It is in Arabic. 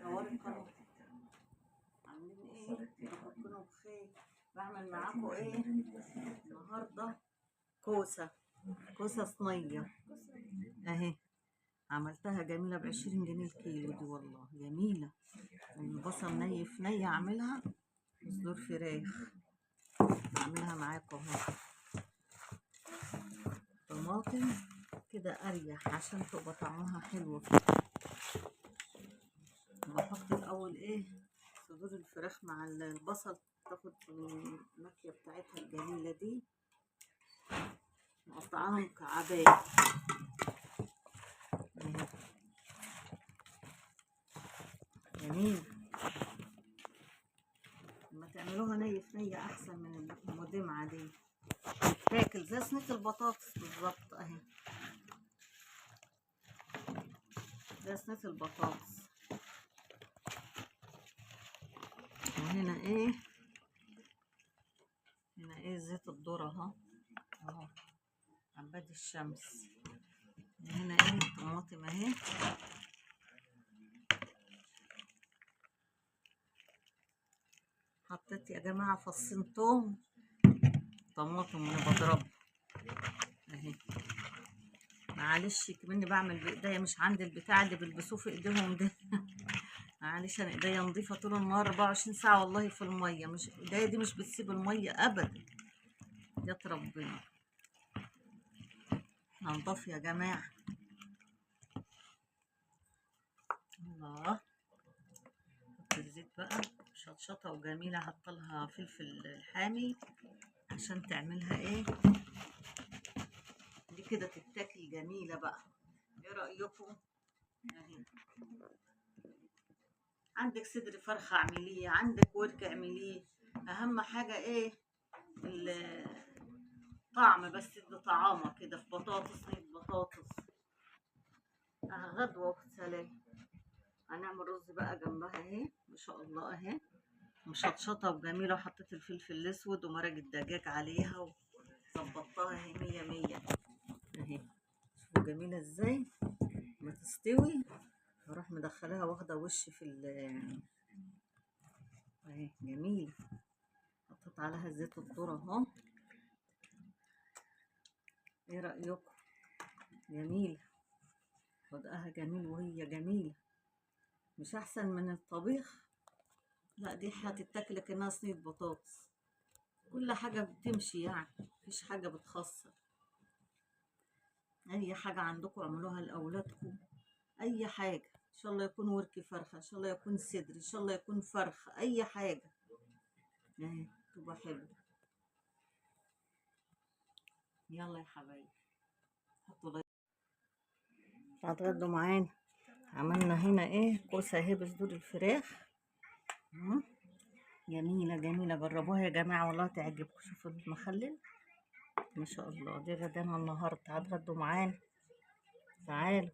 نوري القناة. عاملين ايه؟ رب تكونوا بخير. بعمل معاكم ايه النهارده؟ كوسة صينية اهي. عملتها جميلة ب20 جنيه الكيلو دي، والله جميلة. البصل ني في ني اعملها صدور فراخ. اعملها معاكم اهو. طماطم كده اريح عشان تبقى طعمها حلو. بحط الاول ايه صدور الفراخ مع البصل، تاخد المكية بتاعتها الجميلة دي. مقطعاها مكعبات جميل. لما تعملوها ني في ني احسن من المدمعة دي، تاكل زي صينية البطاطس بالظبط اهي، زي صينية البطاطس. وهنا ايه، هنا ايه زيت الذرة اهو، عباد الشمس. هنا ايه الطماطم اهي. حطيت يا جماعة فصين توم، طماطم وانا بضربها اهي. معلش كمني بعمل بايديا، مش عندي البتاع اللي بيلبسوه في ايديهم ده. معلش انا ايديا نظيفة طول النهار 24 ساعة والله في المية، مش ايديا دي مش بتسيب المية ابدا. يا ربنا هنضف يا جماعة. الله، حط الزيت بقى شطشطة وجميلة. هحطلها فلفل حامي عشان تعملها ايه دي كده تتاكل جميلة بقى. ايه رأيكم؟ اهي عندك صدر فرخة اعمليه، عندك ورك اعمليه، اهم حاجة ايه الطعم، بس تدي طعامة كده في بطاطس، صينية بطاطس. غدوة وسلام. هنعمل رز بقى جنبها اهي ما شاء الله اهي، مشطشطة وجميلة. وحطيت الفلفل الاسود ومرق الدجاج عليها وظبطتها اهي مية مية اهي. شوفوا جميلة ازاي. ما تستوي هروح مدخلاها واخدة وش في اهي جميلة. حطيت عليها زيت الذرة اهو. ايه رأيكم؟ جميلة، وضعها جميل وهي جميلة. مش احسن من الطبيخ؟ لا دي هتتاكل كأنها صينية بطاطس. كل حاجة بتمشي يعني، مفيش حاجة بتخسر. اي حاجة عندكم اعملوها لاولادكم، اي حاجة ان شاء الله يكون ورك فرخة، ان شاء الله يكون صدر، ان شاء الله يكون فرخة، اي حاجة اهي تبقى حلوة. يلا يا حبايبي حطوا لايك. هتغدوا معانا. عملنا هنا ايه كوسة اهي بصدور الفراخ جميلة جميلة. جربوها يا جماعة والله تعجبكم. شوفوا المخلل ما شاء الله. دي غدانا النهاردة، هتغدوا معانا تعالوا.